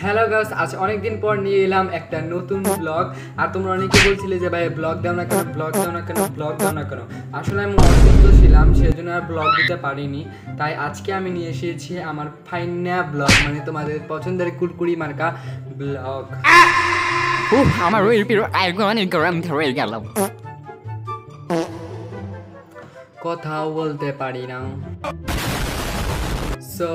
Hello guys, আজ অনেক দিন পর নিয়ে এলাম একটা নতুন ব্লগ। আর তোমরা অনেকে বলছিলে যে ভাই ব্লগ দাও না কেন, ব্লগ দাও না কেন, ব্লগ দাও না কেন। আসলে আমি অসুস্থ ছিলাম, সেজন্য আর ব্লগ দিতে পারিনি। তাই আজকে আমি নিয়ে এসেছি আমার ফাইনা ব্লগ, মানে তোমাদের পছন্দের কুরকুরি মার্কা ব্লগ। আমার গরম ধরে গেল, কথাও বলতে পারি না। সো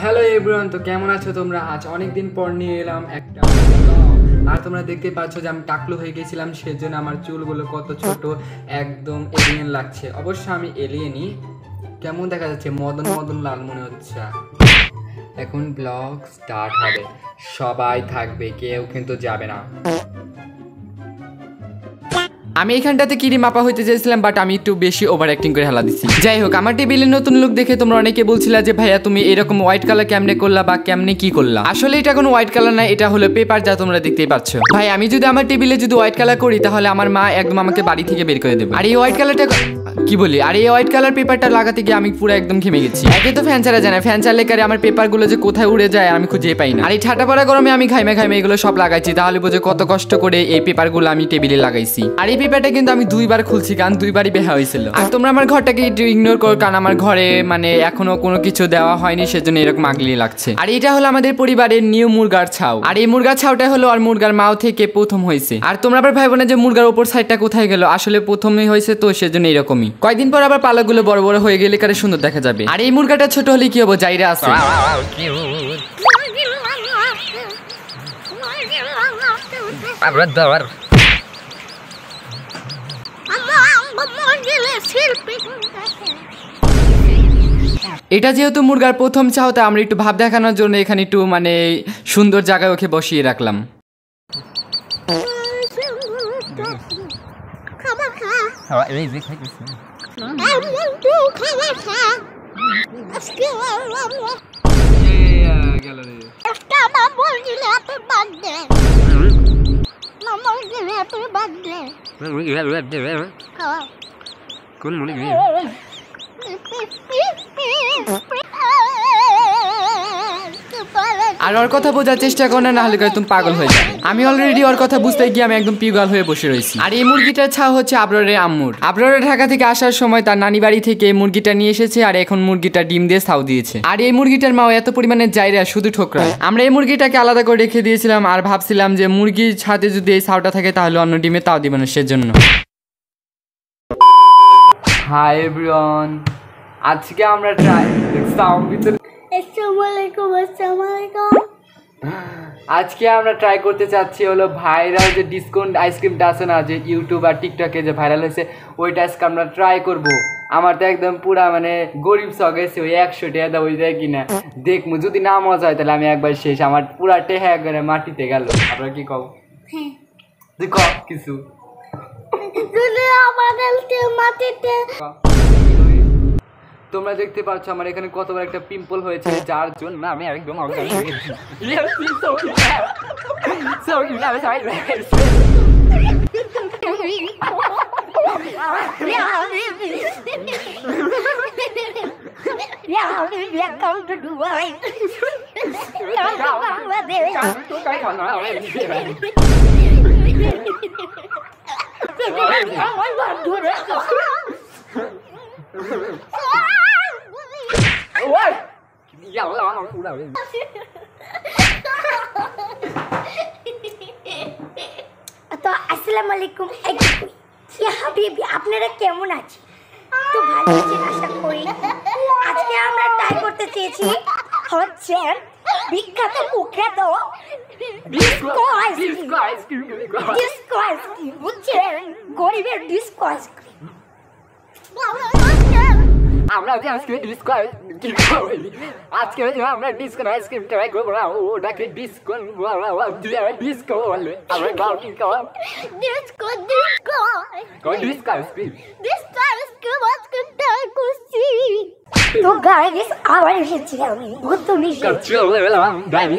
হ্যালো এভরিওয়ান, তো কেমন আছো তোমরা? আজ অনেকদিন পর নিয়ে এলাম একটা vlog। আর তোমরা দেখতে পাচ্ছ যে আমি টাকলু হয়ে গেছিলাম, সেজন্য আমার চুলগুলো কত ছোট, একদম এলিয়েন লাগছে। অবশ্য আমি এলিয়েনই। কেমন দেখা যাচ্ছে? মদন মদন লাল মনে হচ্ছে। এখন ব্লগ স্টার্ট হবে, সবাই থাকবে, কেউ কিন্তু যাবে না। আমি এখানটাতে কিরি মাপা হইতে চাইছিলাম, বাট আমি একটু বেশি ওভার অ্যাক্টিং করে হেলা দিচ্ছি। যাই হোক, আমার টেবিলের নতুন লুক দেখে তোমরা অনেকে বলছিলা যে ভাইয়া তুমি এরকম হোয়াইট কালার কেমনে করলা বা কেমনে কি করলা। আসলে এটা কোনো হোয়াইট কালার না, এটা হলো পেপার, যা তোমরা দেখতেই পাচ্ছ। ভাই আমি যদি আমার টেবিলে যদি হোয়াইট কালার করি তাহলে আমার মা একদম আমাকে বাড়ি থেকে বের করে দেবে। আর এই হোয়াইট কালারটা কি বলি, আর এই হোয়াইট কালার পেপারটা লাগাতে গিয়ে আমি পুরো একদম ঘেমে গেছি। একে তো ফ্যান ছাড়া যায় না, ফ্যান চাললে কারে আমার পেপারগুলো যে কোথায় উড়ে যায় আমি খুঁজে পাই না। আর এই ঠাটা পড়া গরমে আমি খাইমে খাইমে এগুলো সব লাগাইছি, তাহলে বোঝো কত কষ্ট করে এই পেপারগুলো আমি টেবিলে লাগাইছি। আর এই পেপারটা কিন্তু আমি দুইবার খুলছি, কারণ দুইবারই বেহা হয়েছিল। আর তোমরা আমার ঘরটাকে একটু ইগনোর করো, কারণ আমার ঘরে মানে এখনো কোনো কিছু দেওয়া হয়নি, সেজন্য এরকম আগলি লাগছে। আর এটা হলো আমাদের পরিবারের নিউ মুরগার ছাউ। আর এই মুরগার ছাউটা হলো আর মুরগার মাও থেকে প্রথম হয়েছে। আর তোমরা আবার ভাইবো না যে মুরগার উপর সাইডটা কোথায় গেল, আসলে প্রথমেই হয়েছে, তো সেজন্য এরকমই। কয়েকদিন পর আবার পালাগুলো বড় বড় হয়ে গেলে কারে সুন্দর দেখা যাবে। আর এই মুরগাটা ছোট হলে কি হবো, জাইরা আছে। এটা যেহেতু মুরগার প্রথম চাও, তা আমরা একটু ভাব দেখানোর জন্য এখানে একটু মানে সুন্দর জায়গায় ওকে বসিয়ে রাখলাম। আর ওর কথা বোঝার চেষ্টা করো না, হলে তুমি পাগল হয়ে যাবে। আমি অলরেডি ওর কথা বুঝতে গিয়ে আমি একদম পিগল হয়ে বসে রয়েছি। আর এই মুরগিটার ছাও হচ্ছে আবরারের আম্মুর। আবরারের ঢাকা থেকে আসার সময় তার নানি বাড়ি থেকে এই মুরগিটা নিয়ে এসেছে, আর এখন মুরগিটা ডিম দিয়ে ছাও দিয়েছে। আর এই মুরগিটার মাও এত পরিমাণে জায়রা, শুধু ঠোকরায়। আমরা এই মুরগিটাকে আলাদা করে রেখে দিয়েছিলাম, আর ভাবছিলাম যে মুরগির ছাদে যদি এই ছাউটা থাকে তাহলে অন্য ডিমে তাও দিবে না, সেজন্য। হাই এভরিওয়ান, আজকে আমরা আজকে আমরা ট্রাই করতে চাচ্ছি হলো ভাইরাল যে ডিসকাউন্ট আইসক্রিমটা আছে না, যে ইউটিউব আর টিকটকে যে ভাইরাল হয়েছে, ওইটা আজকে আমরা ট্রাই করব। আমার তো একদম পুরা মানে গরিব শখ গেছে, ওই 100 টাকা দাও ওই যায় কিনা দেখবো, যদি না মজা হয় তাহলে আমি একবার শেষ, আমার পুরা টেহা একবারে মাটিতে গেল। আপনারা কি কও? তুই ক কিছু। তোমরা দেখতে পাচ্ছ আমার এখানে কত বড় একটা পিম্পল হয়েছে, যার জন্য আমি একদম তো আসসালামু আলাইকুম হাবিবি, আপনারা কেমন আছেন? তো ভালো আছেন আশা করি। আজকে আমরা ট্রাই করতে চেয়েছি হচ্ছে বিখ্যাত কুখ্যাত ডিস্কো আইসক্রিম, বুঝছেন? গরিবের ডিস্কো আইসক্রিম। আমরা আজকে আমরা ডিসকো আইসক্রিম ট্রাই করবো, ওটাকে ডিসকো ডিসকো বলবে। আমরা ডিসকো আইসক্রিম ট্রাই করছি। তো গাইস আবার এসেছি আমি, চলে এলাম ডাইনি।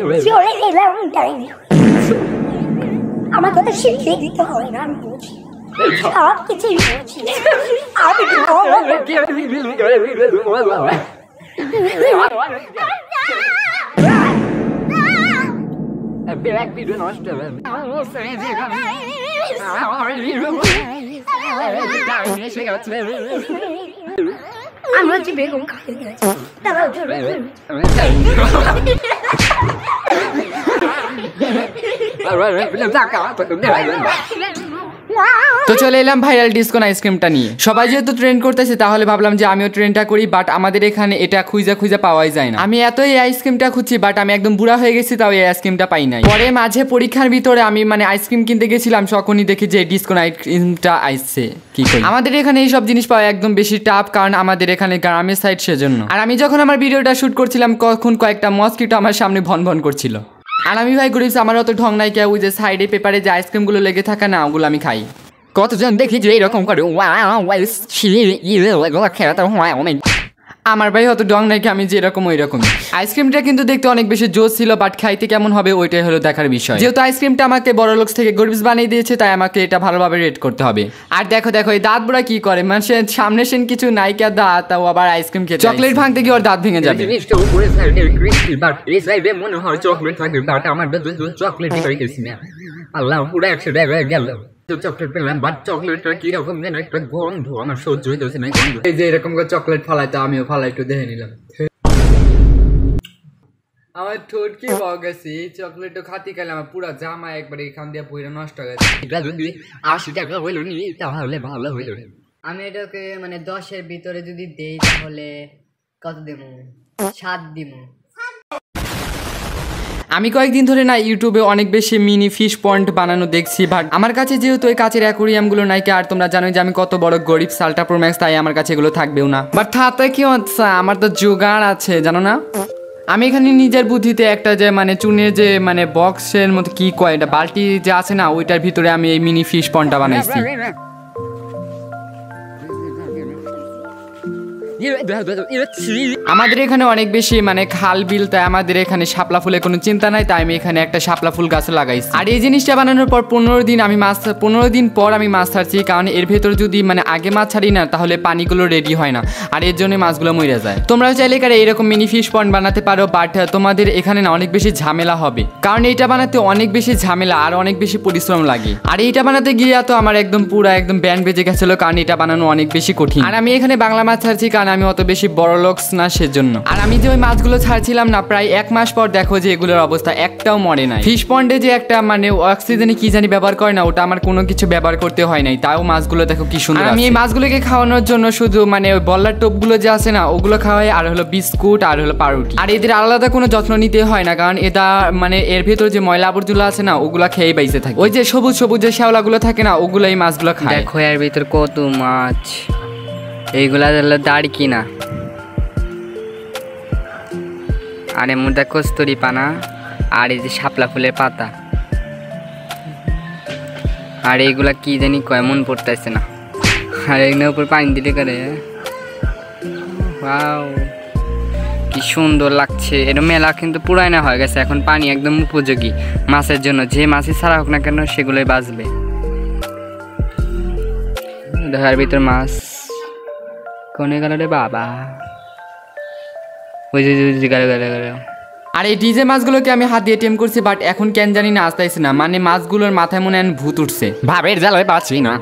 আমার কথা শিখিয়ে দিতে হয় না, আমি বুঝি। সব কিছুই বুঝি। আমি আমি হচ্ছে বেগম খালেদা তো চলে এলাম ভাইরাল ডিসকন আইসক্রিমটা নিয়ে। সবাই যেহেতু ট্রেন্ড করতেছে তাহলে ভাবলাম যে আমিও ট্রেন্ডটা করি, বাট আমাদের এখানে এটা খুঁজে পাওয়াই যায় না। আমি এত এই আইসক্রিমটা খুঁজছি, বাট আমি একদম বুড়া হয়ে গেছি, তাও এই আইসক্রিমটা পাই নাই। পরে মাঝে পরীক্ষার ভিতরে আমি মানে আইসক্রিম কিনতে গেছিলাম, তখনই দেখি যে ডিসকন আইসক্রিমটা আইসছে। কি করি, আমাদের এখানে এইসব জিনিস পাওয়া একদম বেশি টাফ, কারণ আমাদের এখানে গ্রামের সাইড, সেজন্য। আর আমি যখন আমার ভিডিওটা শুট করছিলাম তখন কয়েকটা মস্কিটো আমার সামনে ভন করছিল। আর আমি ভাই গরিব, আমার অত ঢং নাই, কেউ যে সাইডে পেপারে যে আইসক্রিমগুলো লেগে থাকে না, ওগুলো আমি খাই। কতজন দেখি যে এরকম করে আমার ভাই হয়তো ডং নাকি আমি যে এরকম ওই রকম। আইসক্রিমটা কিন্তু দেখতে অনেক বেশি জোস ছিল, বাট খাইতে কেমন হবে ওইটাই হলো দেখার বিষয়। যেহেতু আইসক্রিমটা আমাকে বড় লোক থেকে গরিব বানিয়ে দিয়েছে, তাই আমাকে এটা ভালোভাবে রেট করতে হবে। আর দেখো এই দাঁত বুড়া কি করে, মানে সামনে সেন কিছু নাইকা দাঁত, তাও আবার আইসক্রিম খেতে চকলেট ভাঙতে গিয়ে ওর দাঁত ভেঙে যাবে। আল্লাহ পুরো 100 টাকা গেল। চকলেট পেলাম, বাট চকলেটটা কিরকম যেন একটা গন্ধ, আমার সহ্য হইতেছে না গন্ধ। এই যে এরকম করে চকলেট ফালাইতো, আমিও ফালাই একটু দেখে নিলাম। আমার ঠোঁট কি পাওয়া গেছে, এই চকলেটটা খাতি গেলে আমার পুরো জামা একবারে এখান দিয়ে পুরো নষ্ট হয়ে গেছে। এটা যদি 80 টাকা হইলো নি তাহলে ভালো হইলো। আমি এটাকে মানে 10-এর ভিতরে যদি দেই তাহলে কত দেবো? 7 দিব। আমি কয়েকদিন ধরে না ইউটিউবে অনেক বেশি মিনি ফিশ পন্ড বানানো দেখছি, বাট আমার কাছে যেহেতু এই কাচের অ্যাকোরিয়ামগুলো নাই, আর তোমরা জানোই যে আমি কত বড় গরিব সালটা প্রো ম্যাক্স, তাই আমার কাছে এগুলো থাকবেও না। বাট তাতে কি হচ্ছে, আমার তো জোগাড় আছে জানো না। আমি এখানে নিজের বুদ্ধিতে একটা যে মানে চুনের যে মানে বক্সের মতো কি কয়, এটা বালতি যে আছে না, ওইটার ভিতরে আমি এই মিনি ফিশ পন্ডটা বানাইছি। আমাদের এখানে অনেক বেশি মানে খাল বিল, তাই আমাদের এখানে শাপলা ফুলের কোনো চিন্তা নাই, তাই আমি এখানে একটা শাপলা ফুল গাছ লাগাইছি। আর এই জিনিসটা বানানোর পর 15 দিন পর আমি মাছ ছাড়ছি, কারণ এর ভেতর যদি মানে আগে মাছ ছাড়ি না তাহলে পানিগুলো রেডি হয় না, আর এর জন্য মাছগুলো মরে যায়। তোমরাও চাইলে কারে এরকম মিনি ফিশ পন্ড বানাতে পারো, বাট তোমাদের এখানে না অনেক বেশি ঝামেলা হবে, কারণ এইটা বানাতে অনেক বেশি ঝামেলা আর অনেক বেশি পরিশ্রম লাগে। আর এইটা বানাতে গিয়ে তো আমার একদম ব্যান্ড বেজে গেছিল, কারণ এটা বানানো অনেক বেশি কঠিন। আর আমি এখানে বাংলা মাছ ছাড়ছি, কারণ আমি অত বেশি বড় লোকস না, সেজন্য। আর আমি যে ওই মাছগুলো ছাড়ছিলাম না, প্রায় 1 মাস পর দেখো যে এগুলোর অবস্থা একটাও মরে নাই। ফিশ পন্ডে যে একটা মানে অক্সিজেনে কি জানি ব্যবহার করে না, ওটা আমার কোনো কিছু ব্যবহার করতে হয় নাই, তাও মাছগুলো দেখো কি সুন্দর। আমি এই মাছগুলোকে খাওয়ানোর জন্য শুধু মানে ওই বল্লার টোপগুলো যে আছে না, ওগুলো খাওয়াই, আর হলো বিস্কুট আর হলো পাউরুটি। আর এদের আলাদা কোনো যত্ন নিতে হয় না, কারণ এটা মানে এর ভেতর যে ময়লা আবর্জনা আছে না, ওগুলা খেয়ে বাইসে থাকে। ওই যে সবুজ যে শ্যাওলাগুলো থাকে না, ওগুলো এই মাছগুলো খায়। দেখো এর ভিতর কত মাছ, এইগুলা হলো দাড়ি কিনা, আর এর মধ্যে কস্তুরি পানা, আর এই যে শাপলা ফুলের পাতা, আর এইগুলা কি জানি কয় মন পড়তেছে না। আর এগুলোর উপর পানি দিলে করে ওয়াও কি সুন্দর লাগছে। এর মেলা কিন্তু পুরাই হয়ে গেছে, এখন পানি একদম উপযোগী মাছের জন্য, যে মাছই ছাড়া হোক না কেন সেগুলোই বাঁচবে। দেখার ভিতর মাছ কোনে গেল রে বাবা, ওই যে গেল। আর এই ডিজে মাছগুলোকে আমি হাত দিয়ে টেম করছি, বাট এখন কেন জানি না আসতেছে না, মানে মাছগুলোর মাথায় মনে হয় ভূত উঠছে, ভাবের জ্বালায় পাচ্ছি না।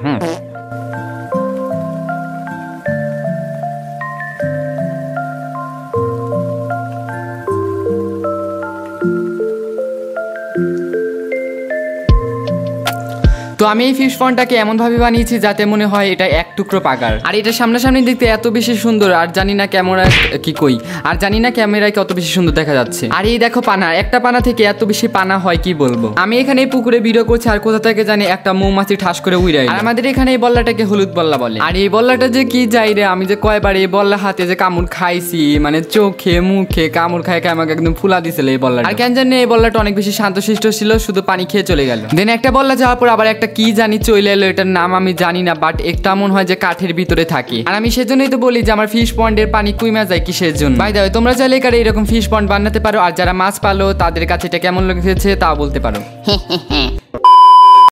তো আমি এই ফিশ পন্ডটাকে এমনভাবে বানিয়েছি যাতে মনে হয় এটা এক টুকরো পাকার, আর এটা সামনাসামনি দেখতে এত বেশি সুন্দর, আর জানি না ক্যামেরায় কত বেশি সুন্দর দেখা যাচ্ছে। আর এই দেখো পানা, একটা পানা থেকে এত বেশি পানা হয় কি বলবো। আমি এখানে এই পুকুরে ভিডিও করছি, আর কোথা থেকে জানি একটা মৌমাছি ঠাস করে উড়াই। আর আমাদের এখানে এই বল্লাটাকে হলুদ বল্লা বলে। আর এই বল্লাটা যে কি যাই রে, আমি যে কয়বার এই বল্লা হাতে যে কামড় খাইছি, মানে চোখে মুখে কামড় খাই আমাকে একদম ফুলা দিছিল এই বল্লাটা। আর কেন জানি এই বল্লাটা অনেক বেশি শান্তশিষ্ট ছিল, শুধু পানি খেয়ে চলে গেল। দেন একটা বল্লা যাওয়ার পর আবার একটা কি জানি চলে এলো, এটার নাম আমি জানি না, বাট একটা মনে হয় যে কাঠের ভিতরে থাকে। আর আমি সেজন্যই তো বলি যে আমার ফিশ পন্ডের পানি কুইমা যায় কিসের জন্য। ভাই দাও, তোমরা চাইলে কারে এরকম ফিশ পন্ড বানাতে পারো, আর যারা মাছ পালো তাদের কাছে এটা কেমন লেগেছে তাও বলতে পারো।